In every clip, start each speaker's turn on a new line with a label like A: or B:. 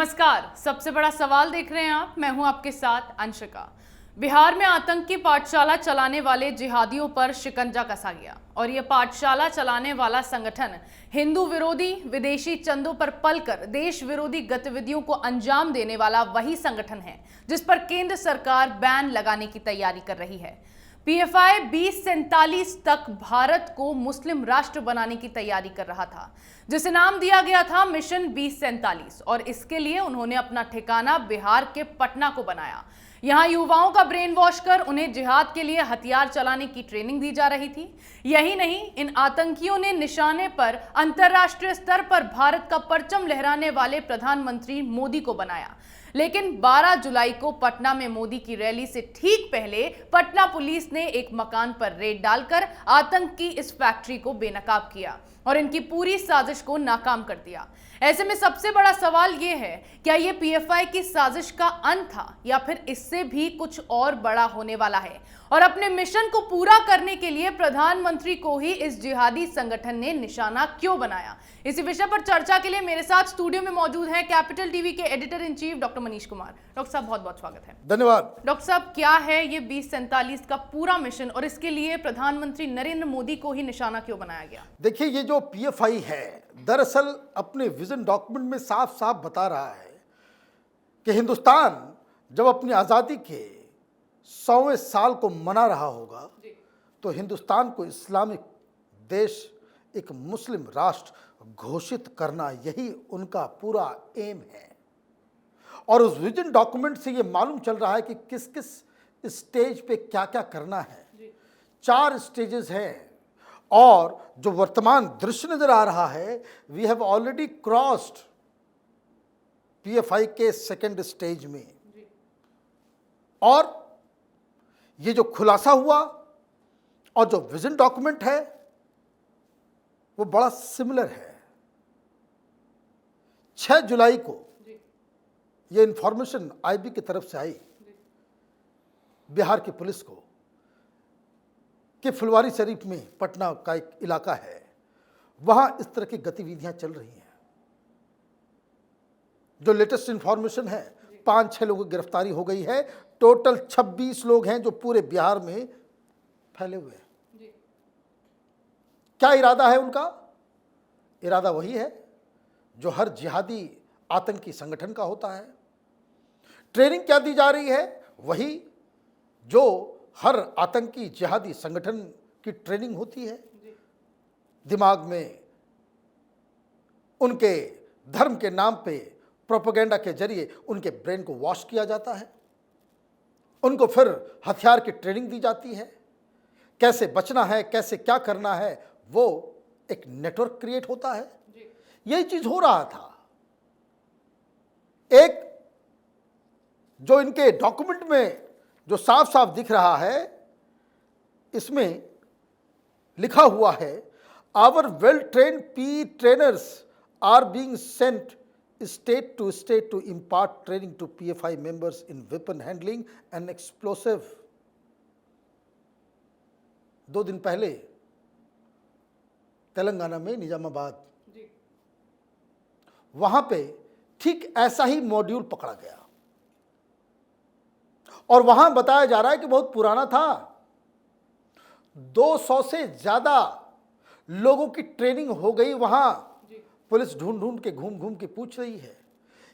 A: नमस्कार। सबसे बड़ा सवाल देख रहे हैं आप। मैं हूं आपके साथ अंशिका। बिहार में आतंकी पाठशाला चलाने वाले जिहादियों पर शिकंजा कसा गया और यह पाठशाला चलाने वाला संगठन हिंदू विरोधी, विदेशी चंदों पर पलकर देश विरोधी गतिविधियों को अंजाम देने वाला वही संगठन है जिस पर केंद्र सरकार बैन लगाने की तैयारी कर रही है। पीएफआई 2047 तक भारत को मुस्लिम राष्ट्र बनाने की तैयारी कर रहा था, जिसे नाम दिया गया था मिशन 2047, और इसके लिए उन्होंने अपना ठिकाना बिहार के पटना को बनाया। यहां युवाओं का ब्रेन वॉश कर उन्हें जिहाद के लिए हथियार चलाने की ट्रेनिंग दी जा रही थी। यही नहीं, इन आतंकियों ने निशाने पर अंतर्राष्ट्रीय स्तर पर भारत का परचम लहराने वाले प्रधानमंत्री मोदी को बनाया। लेकिन 12 जुलाई को पटना में मोदी की रैली से ठीक पहले पटना पुलिस ने एक मकान पर रेड डालकर आतंक की इस फैक्ट्री को बेनकाब किया और इनकी पूरी साजिश को नाकाम कर दिया। ऐसे में सबसे बड़ा सवाल यह है, क्या यह पीएफआई की साजिश का अंत था या फिर इससे भी कुछ और बड़ा होने वाला है? और अपने मिशन को पूरा करने के लिए प्रधानमंत्री को ही इस जिहादी संगठन ने निशाना क्यों बनाया? इसी विषय पर चर्चा के लिए मेरे साथ स्टूडियो में मौजूद हैं कैपिटल टीवी के editor in chief doctor Manish Kumar. Doctor साहब, बहुत बहुत स्वागत है।
B: धन्यवाद।
A: डॉक्टर साहब, क्या है ये 2047 का पूरा मिशन और इसके लिए प्रधानमंत्री नरेंद्र मोदी को ही निशाना क्यों बनाया गया?
B: देखिए, ये जो पीएफआई है दरअसल अपने विजन डॉक्यूमेंट में साफ साफ बता रहा है कि हिंदुस्तान जब अपनी आज़ादी के 100वें साल को मना रहा होगा तो हिंदुस्तान को इस्लामिक देश, एक मुस्लिम राष्ट्र घोषित करना, यही उनका पूरा एम है। और उस विजन डॉक्यूमेंट से ये मालूम चल रहा है कि किस किस स्टेज पे क्या क्या करना है। 4 स्टेजेस हैं और जो वर्तमान दृश्य नजर आ रहा है, we have already crossed PFI के 2nd स्टेज में। और ये जो खुलासा हुआ और जो विजन डॉक्यूमेंट है वो बड़ा सिमिलर है। 6 जुलाई को ये इंफॉर्मेशन आईबी की तरफ से आई बिहार की पुलिस को कि फुलवारी शरीफ में, पटना का एक इलाका है, वहां इस तरह की गतिविधियां चल रही हैं। जो लेटेस्ट इंफॉर्मेशन है, 5-6 लोगों की गिरफ्तारी हो गई है। टोटल 26 लोग हैं जो पूरे बिहार में फैले हुए हैं। क्या इरादा है उनका? इरादा वही है जो हर जिहादी आतंकी संगठन का होता है। ट्रेनिंग क्या दी जा रही है? वही जो हर आतंकी जिहादी संगठन की ट्रेनिंग होती है। दिमाग में उनके धर्म के नाम पे प्रोपेगेंडा के जरिए उनके ब्रेन को वॉश किया जाता है। उनको फिर हथियार की ट्रेनिंग दी जाती है। कैसे बचना है, कैसे क्या करना है, वो एक नेटवर्क क्रिएट होता है। यही चीज हो रहा था। एक जो इनके डॉक्यूमेंट में जो साफ साफ दिख रहा है, इसमें लिखा हुआ है, our well trained P trainers are being sent state to state to impart training to PFI members in weapon handling and explosive। 2 दिन पहले तेलंगाना में निजामाबाद, वहां पे ठीक ऐसा ही मॉड्यूल पकड़ा गया और वहां बताया जा रहा है कि बहुत पुराना था। 200 से ज्यादा लोगों की ट्रेनिंग हो गई। वहां पुलिस ढूंढ ढूंढ के, घूम घूम के पूछ रही है।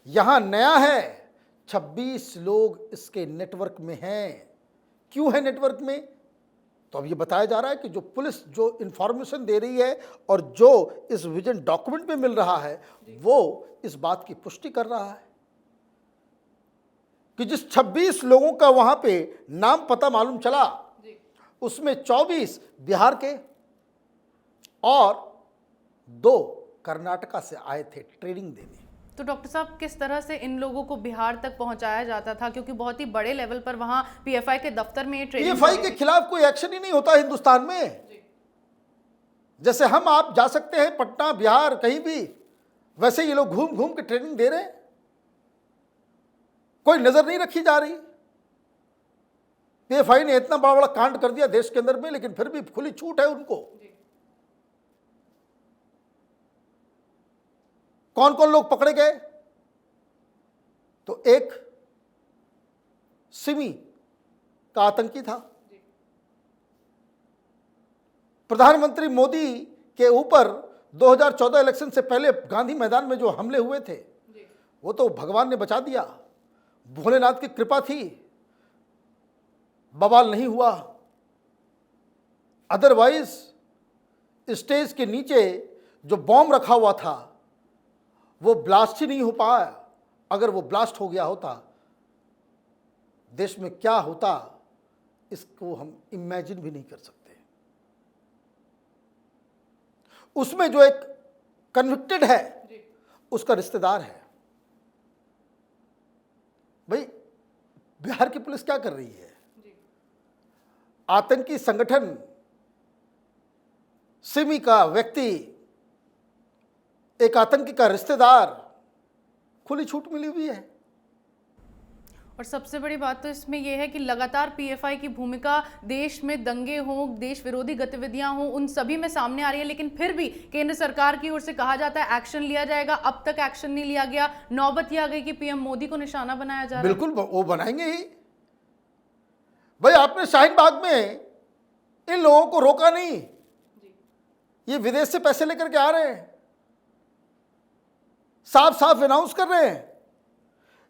B: यहां नया है, 26 लोग इसके नेटवर्क में हैं। क्यों है नेटवर्क में? तो अब ये बताया जा रहा है कि जो पुलिस जो इंफॉर्मेशन दे रही है और जो इस विजन डॉक्यूमेंट में मिल रहा है, वो इस बात की पुष्टि कर रहा है कि जिस 26 लोगों का वहां पे नाम पता मालूम चला, उसमें 24 बिहार के और 2 कर्नाटका से आए थे ट्रेनिंग देने।
A: तो डॉक्टर साहब, किस तरह से इन लोगों को बिहार तक पहुंचाया जाता था? क्योंकि बहुत ही बड़े लेवल पर वहां पीएफआई के दफ्तर में ट्रेनिंग,
B: पीएफआई के खिलाफ कोई एक्शन ही नहीं होता हिंदुस्तान में। जैसे हम आप जा सकते हैं पटना, बिहार, कहीं भी, वैसे ये लोग घूम घूम के ट्रेनिंग दे रहे हैं। कोई नजर नहीं रखी जा रही। पीएफआई ने इतना बड़ा बड़ा कांड कर दिया देश के अंदर में, लेकिन फिर भी खुली छूट है उनको। कौन कौन लोग पकड़े गए? तो एक सिमी का आतंकी था। प्रधानमंत्री मोदी के ऊपर 2014 इलेक्शन से पहले गांधी मैदान में जो हमले हुए थे वो तो भगवान ने बचा दिया, भोलेनाथ की कृपा थी, बवाल नहीं हुआ। अदरवाइज स्टेज के नीचे जो बॉम्ब रखा हुआ था वो ब्लास्ट ही नहीं हो पाया। अगर वो ब्लास्ट हो गया होता देश में क्या होता इसको हम इमेजिन भी नहीं कर सकते। उसमें जो एक कन्विक्टेड है उसका रिश्तेदार है। भाई बिहार की पुलिस क्या कर रही है? आतंकी संगठन सिमी का व्यक्ति, एक आतंकी का रिश्तेदार, खुली छूट मिली हुई है।
A: और सबसे बड़ी बात तो इसमें यह है कि लगातार पीएफआई की भूमिका देश में दंगे हों, देश विरोधी गतिविधियां हों, उन सभी में सामने आ रही है, लेकिन फिर भी केंद्र सरकार की ओर से कहा जाता है एक्शन लिया जाएगा। अब तक एक्शन नहीं लिया गया। नौबत आ गई कि पीएम मोदी को निशाना बनाया जा रहा है।
B: बिल्कुल वो बनाएंगे ही। भाई आपने शाहीन बाग में इन लोगों को रोका नहीं, ये विदेश से पैसे लेकर के आ रहे हैं, साफ साफ अनाउंस कर रहे हैं।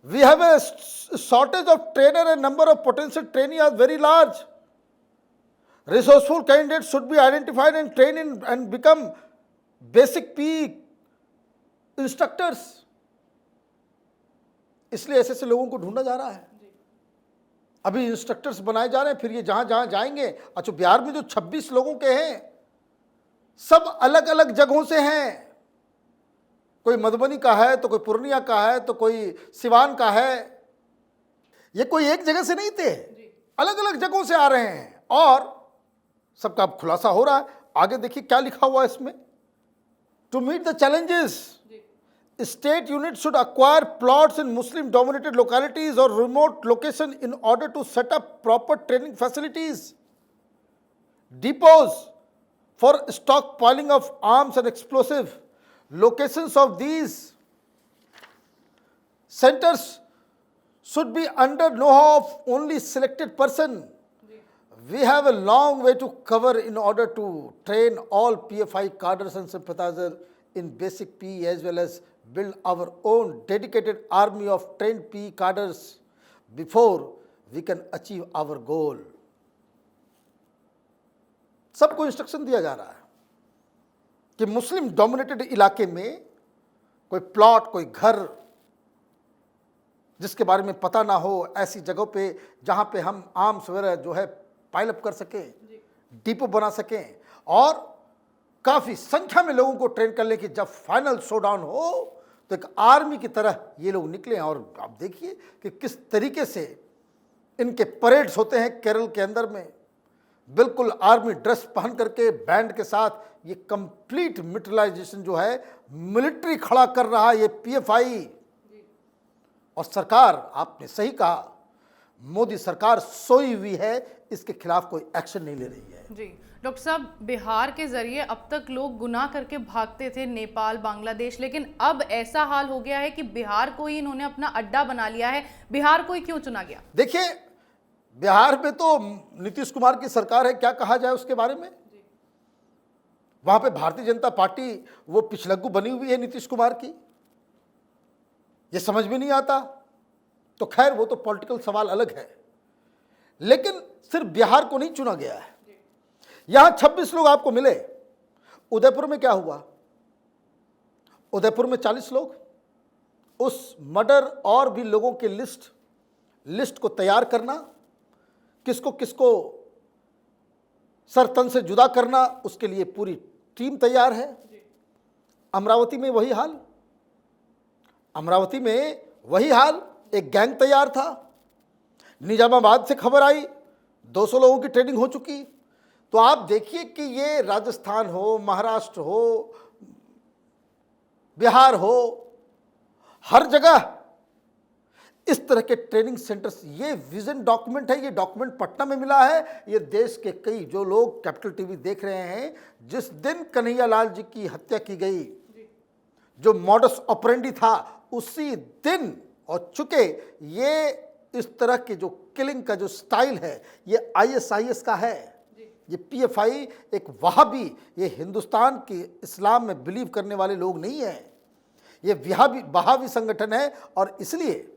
B: We have a shortage of trainer and number of potential trainees are very large. Resourceful candidates should be identified and trained in and become basic PE instructors. इसलिए ऐसे ऐसे लोगों को ढूंढा जा रहा है। अभी इंस्ट्रक्टर्स बनाए जा रहे हैं, फिर ये जहां जहां जाएंगे। अच्छा, बिहार में जो 26 लोगों के हैं सब अलग अलग जगहों से हैं। कोई मधुबनी का है तो कोई पूर्णिया का है तो कोई सिवान का है। ये कोई एक जगह से नहीं थे, अलग अलग जगहों से आ रहे हैं और सबका अब खुलासा हो रहा है। आगे देखिए क्या लिखा हुआ है इसमें। To meet the challenges state unit should acquire plots in Muslim dominated localities or remote location in order to set up proper training facilities, depots for stockpiling of arms and explosive. Locations of these centers should be under know-how of only selected person. We have a long way to cover in order to train all PFI cadres and sympathizers in basic PE as well as build our own dedicated army of trained PE cadres before we can achieve our goal. सबको instruction दिया जा रहा है कि Muslim dominated इलाके में कोई plot, कोई घर जिसके बारे में पता ना हो, ऐसी जगहों पे जहां पे हम आर्म्स वगैरह जो है पाइलअप कर सकें, डिपो बना सकें और काफ़ी संख्या में लोगों को ट्रेन कर ले कि जब फाइनल शोडाउन हो तो एक आर्मी की तरह ये लोग निकलें। और आप देखिए कि किस तरीके से इनके परेड्स होते हैं केरल के अंदर में, बिल्कुल आर्मी ड्रेस पहन करके बैंड के साथ। ये कंप्लीट मिलिटराइजेशन जो है, मिलिट्री खड़ा कर रहा है ये पीएफआई। और सरकार, आपने सही कहा, मोदी सरकार सोई हुई है, इसके खिलाफ कोई एक्शन नहीं ले रही है।
A: जी डॉक्टर साहब, बिहार के जरिए अब तक लोग गुनाह करके भागते थे नेपाल, बांग्लादेश, लेकिन अब ऐसा हाल हो गया है कि बिहार को ही इन्होंने अपना अड्डा बना लिया है। बिहार को ही क्यों चुना गया?
B: देखिए, बिहार में तो नीतीश कुमार की सरकार है, क्या कहा जाए उसके बारे में। वहां पे भारतीय जनता पार्टी वो पिछलग्गू बनी हुई है नीतीश कुमार की, ये समझ में नहीं आता। तो खैर वो तो पॉलिटिकल सवाल अलग है, लेकिन सिर्फ बिहार को नहीं चुना गया है। यहां 26 लोग आपको मिले। उदयपुर में क्या हुआ? उदयपुर में 40 लोग। उस मर्डर और भी लोगों के लिस्ट को तैयार करना, किसको किसको सर तन से जुदा करना, उसके लिए पूरी टीम तैयार है। अमरावती में वही हाल, अमरावती में वही हाल, एक गैंग तैयार था। निजामाबाद से खबर आई 200 लोगों की ट्रेनिंग हो चुकी। तो आप देखिए कि ये राजस्थान हो, महाराष्ट्र हो, बिहार हो, हर जगह इस तरह के ट्रेनिंग सेंटर्स। ये विजन डॉक्यूमेंट है, ये डॉक्यूमेंट पटना में मिला है। ये देश के कई जो लोग कैपिटल टीवी देख रहे हैं, जिस दिन कन्हैया लाल जी की हत्या की गई, जो मॉडस ऑपरेंडी था, उसी दिन और चूंकि ये इस तरह के जो किलिंग का जो स्टाइल है ये आईएसआईएस का है, ये पीएफआई एक वहाबी, ये हिंदुस्तान के इस्लाम में बिलीव करने वाले लोग नहीं हैं, ये वहाबी संगठन है। और इसलिए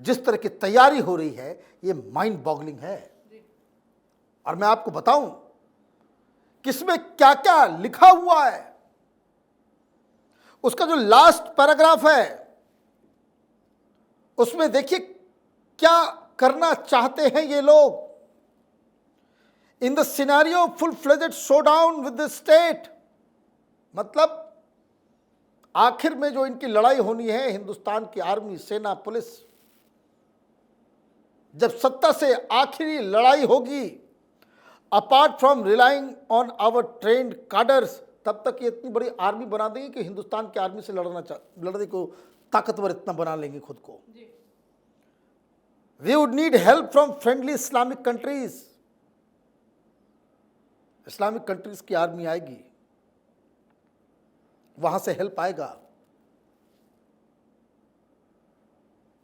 B: जिस तरह की तैयारी हो रही है ये माइंड बॉगलिंग है। और मैं आपको बताऊं किसमें क्या क्या लिखा हुआ है। उसका जो लास्ट पैराग्राफ है उसमें देखिए क्या करना चाहते हैं ये लोग। In the scenario full fledged showdown with the state, मतलब आखिर में जो इनकी लड़ाई होनी है हिंदुस्तान की आर्मी, सेना, पुलिस, जब सत्ता से आखिरी लड़ाई होगी, apart from relying on our trained cadres, तब तक ये इतनी बड़ी आर्मी बना देंगे कि हिंदुस्तान की आर्मी से लड़ने को ताकतवर इतना बना लेंगे खुद को। We would need help from friendly Islamic countries, Islamic countries की आर्मी आएगी, वहां से हेल्प आएगा।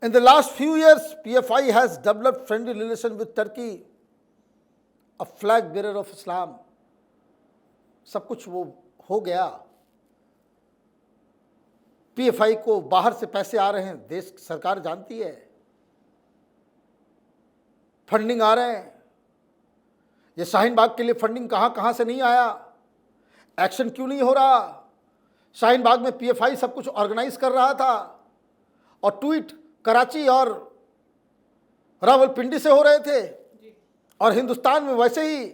B: In the last few years, PFI has developed friendly relation with Turkey, a flag bearer of Islam. सब कुछ वो हो गया। PFI को बाहर से पैसे आ रहे हैं, देश की सरकार जानती है, फंडिंग आ रहे हैं। ये शाहीन बाग के लिए फंडिंग कहाँ कहाँ से नहीं आया, एक्शन क्यों नहीं हो रहा। शाहीन बाग में PFI सब कुछ ऑर्गेनाइज कर रहा था और ट्वीट कराची और रावलपिंडी से हो रहे थे। और हिंदुस्तान में वैसे ही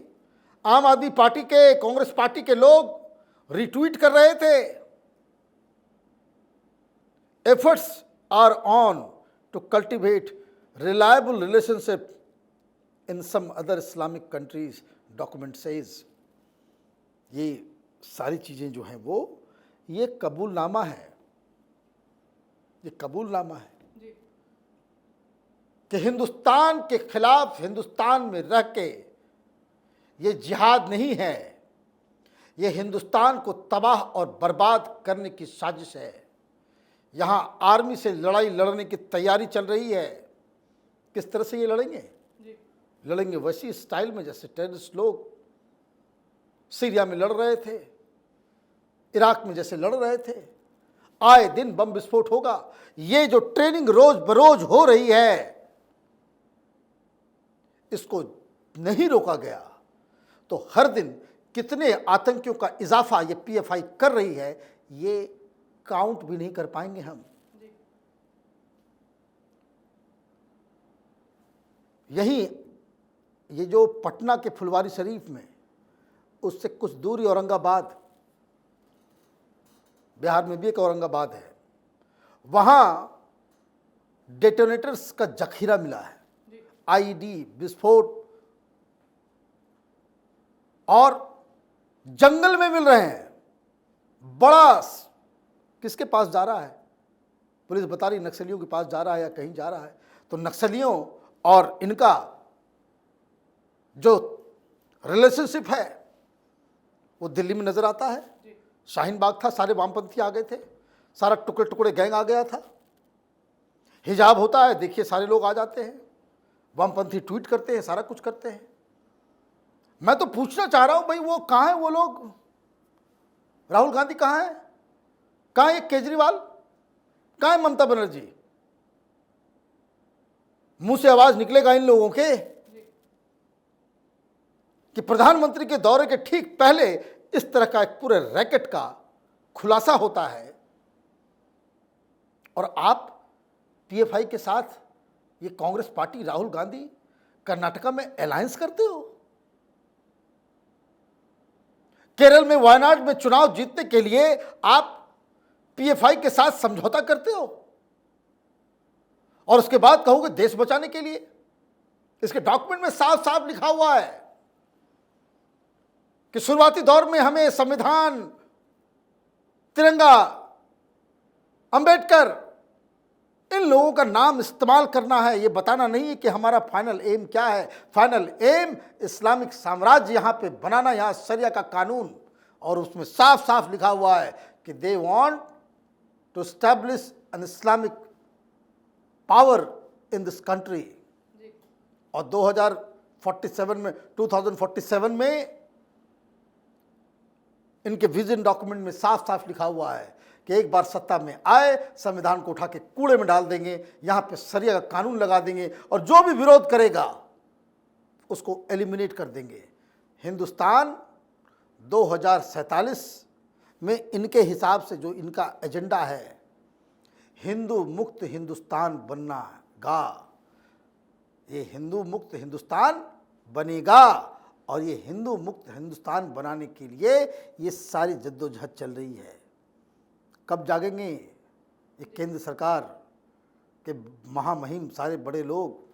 B: आम आदमी पार्टी के, कांग्रेस पार्टी के लोग रिट्वीट कर रहे थे। Efforts are on to cultivate reliable relationship in some other Islamic countries, document says. ये सारी चीज़ें जो हैं वो ये कबूलनामा है, ये कबूलनामा है कि हिंदुस्तान के खिलाफ हिंदुस्तान में रह के ये जिहाद नहीं है, ये हिंदुस्तान को तबाह और बर्बाद करने की साजिश है। यहाँ आर्मी से लड़ाई लड़ने की तैयारी चल रही है। किस तरह से ये लड़ेंगे? लड़ेंगे वैसी स्टाइल में जैसे टेररिस्ट लोग सीरिया में लड़ रहे थे, इराक में जैसे लड़ रहे थे। आए दिन बम विस्फोट होगा। ये जो ट्रेनिंग रोज बरोज हो रही है, इसको नहीं रोका गया तो हर दिन कितने आतंकियों का इजाफा ये पीएफआई कर रही है, ये काउंट भी नहीं कर पाएंगे हम। यही ये जो पटना के फुलवारी शरीफ में, उससे कुछ दूरी औरंगाबाद, बिहार में भी एक औरंगाबाद है, वहां डेटोनेटर्स का जखीरा मिला है, आईडी, विस्फोट, और जंगल में मिल रहे हैं। बड़ा किसके पास जा रहा है? पुलिस बता रही नक्सलियों के पास जा रहा है या कहीं जा रहा है। तो नक्सलियों और इनका जो रिलेशनशिप है वो दिल्ली में नजर आता है। शाहीन बाग था, सारे वामपंथी आ गए थे, सारा टुकड़े टुकड़े गैंग आ गया था। हिजाब होता है, देखिए सारे लोग आ जाते हैं, वामपंथी ट्वीट करते हैं, सारा कुछ करते हैं। मैं तो पूछना चाह रहा हूं भाई, वो कहाँ है वो लोग? राहुल गांधी कहाँ है? कहाँ है केजरीवाल? कहाँ है ममता बनर्जी? मुंह से आवाज निकलेगा इन लोगों के कि प्रधानमंत्री के दौरे के ठीक पहले इस तरह का एक पूरे रैकेट का खुलासा होता है और आप पीएफआई के साथ ये कांग्रेस पार्टी, राहुल गांधी कर्नाटका में अलायंस करते हो। केरल में वायनाड में चुनाव जीतने के लिए आप पीएफआई के साथ समझौता करते हो और उसके बाद कहोगे देश बचाने के लिए। इसके डॉक्यूमेंट में साफ साफ लिखा हुआ है कि शुरुआती दौर में हमें संविधान, तिरंगा, अंबेडकर, इन लोगों का नाम इस्तेमाल करना है। ये बताना नहीं है कि हमारा फाइनल एम क्या है। फाइनल एम इस्लामिक साम्राज्य यहां पे बनाना, यहां शरिया का कानून। और उसमें साफ साफ लिखा हुआ है कि they want to establish an Islamic power in this country. और 2047 में इनके विजन डॉक्यूमेंट में साफ साफ लिखा हुआ है कि एक बार सत्ता में आए संविधान को उठा के कूड़े में डाल देंगे, यहाँ पे शरिया का कानून लगा देंगे और जो भी विरोध करेगा उसको एलिमिनेट कर देंगे। हिंदुस्तान 2047 में इनके हिसाब से जो इनका एजेंडा है, हिंदू मुक्त हिंदुस्तान बनना, ये हिंदू मुक्त हिंदुस्तान बनेगा। और ये हिंदू मुक्त हिंदुस्तान बनाने के लिए ये सारी जद्दोजहद चल रही है। कब जागेंगे ये केंद्र सरकार के महामहिम सारे बड़े लोग,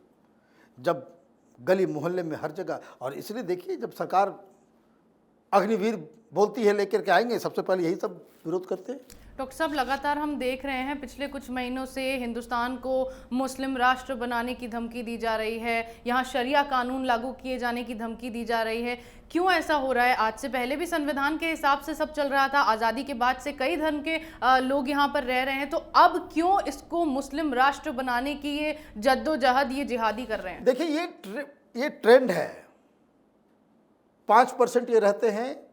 B: जब गली मोहल्ले में हर जगह। और इसलिए देखिए, जब सरकार अग्निवीर बोलती है लेकर के आएंगे, सबसे पहले यही सब विरोध करते हैं।
A: डॉक्टर साहब, लगातार हम देख रहे हैं पिछले कुछ महीनों से हिंदुस्तान को मुस्लिम राष्ट्र बनाने की धमकी दी जा रही है, यहाँ शरिया कानून लागू किए जाने की धमकी दी जा रही है। क्यों ऐसा हो रहा है? आज से पहले भी संविधान के हिसाब से सब चल रहा था, आज़ादी के बाद से कई धर्म के लोग यहाँ पर रह रहे हैं, तो अब क्यों इसको मुस्लिम राष्ट्र बनाने की ये जद्दोजहद, ये जिहादी कर रहे हैं?
B: देखिए, ये ट्रेंड है। 5% ये रहते हैं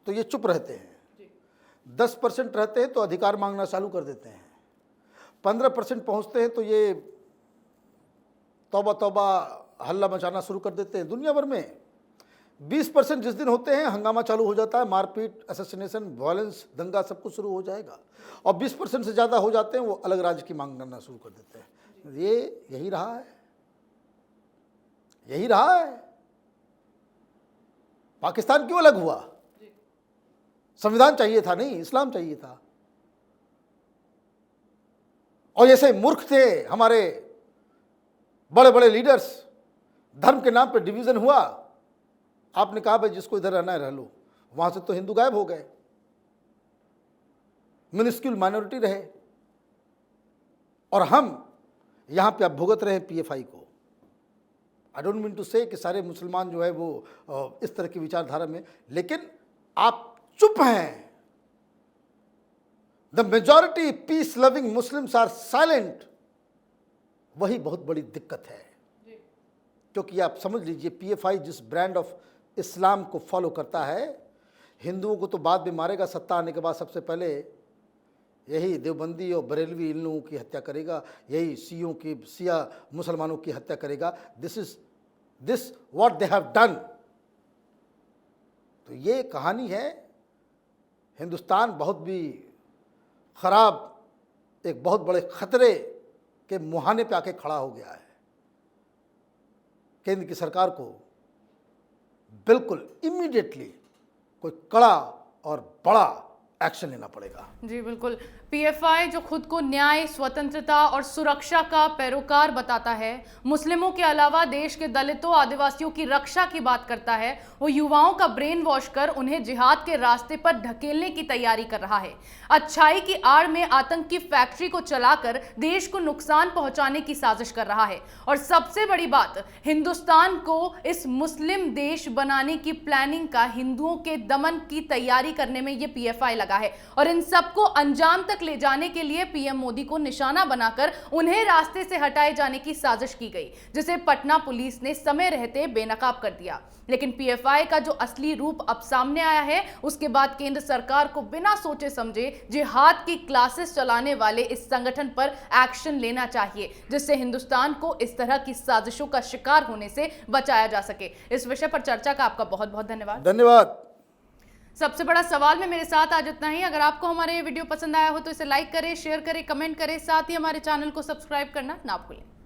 B: तो ये चुप रहते हैं, 10% रहते हैं तो अधिकार मांगना चालू कर देते हैं, 15% पहुंचते हैं तो ये तौबा तौबा हल्ला मचाना शुरू कर देते हैं दुनिया भर में। 20% जिस दिन होते हैं हंगामा चालू हो जाता है, मारपीट, असैसिनेशन, वायलेंस, दंगा सब कुछ शुरू हो जाएगा। और 20% से ज़्यादा हो जाते हैं वो अलग राज्य की मांग करना शुरू कर देते हैं। ये यही रहा है, यही रहा है। पाकिस्तान क्यों अलग हुआ? संविधान चाहिए था, नहीं इस्लाम चाहिए था। और जैसे मूर्ख थे हमारे बड़े बड़े लीडर्स, धर्म के नाम पे डिवीजन हुआ, आपने कहा भाई जिसको इधर रहना है रह लो, वहां से तो हिंदू गायब हो गए, मिनिस्क्यूल माइनॉरिटी रहे, और हम यहां पे अब भुगत रहे हैं पीएफआई को। आई डोंट मीन टू से कि सारे मुसलमान जो है वो इस तरह की विचारधारा में, लेकिन आप चुप हैं। The majority peace loving Muslims are silent. वही बहुत बड़ी दिक्कत है, क्योंकि आप समझ लीजिए पीएफआई जिस ब्रांड ऑफ इस्लाम को फॉलो करता है, हिंदुओं को तो बाद में मारेगा, सत्ता आने के बाद सबसे पहले यही देवबंदी और बरेलवी इन लोगों की हत्या करेगा, यही शिया मुसलमानों की हत्या करेगा। This what they have done. तो ये कहानी है। हिंदुस्तान बहुत भी खराब, एक बहुत बड़े खतरे के मुहाने पे आके खड़ा हो गया है। केंद्र की सरकार को बिल्कुल इमीडिएटली कोई कड़ा और बड़ा एक्शन लेना पड़ेगा।
A: जी बिल्कुल। पीएफआई जो खुद को न्याय, स्वतंत्रता और सुरक्षा का पैरोकार बताता है, मुस्लिमों के अलावा देश के दलितों, आदिवासियों की रक्षा की बात करता है, वो युवाओं का ब्रेन वॉश कर उन्हें जिहाद के रास्ते पर ढकेलने की तैयारी कर रहा है। अच्छाई की आड़ में आतंक की फैक्ट्री को चलाकर देश को नुकसान पहुंचाने की साजिश कर रहा है। और सबसे बड़ी बात, हिंदुस्तान को इस मुस्लिम देश बनाने की प्लानिंग का, हिंदुओं के दमन की तैयारी करने में ये पीएफआई लगा है। और इन सबको अंजाम तक ले जाने के लिए पीएम मोदी को निशाना बनाकर उन्हें रास्ते से हटाए जाने की साजिश की गई, जिसे पटना पुलिस ने समय रहते बेनकाब कर दिया। लेकिन पीएफआई का जो असली रूप अब सामने आया है, उसके बाद केंद्र सरकार को बिना सोचे समझे जिहाद की क्लासेस चलाने वाले इस संगठन पर एक्शन लेना चाहिए, जिससे हिंदुस्तान को इस तरह की साजिशों का शिकार होने से बचाया जा सके। इस विषय पर चर्चा का आपका बहुत बहुत धन्यवाद।
B: धन्यवाद।
A: सबसे बड़ा सवाल में मेरे साथ आज इतना ही। अगर आपको हमारे ये वीडियो पसंद आया हो तो इसे लाइक करें, शेयर करें, कमेंट करें, साथ ही हमारे चैनल को सब्सक्राइब करना ना भूलें।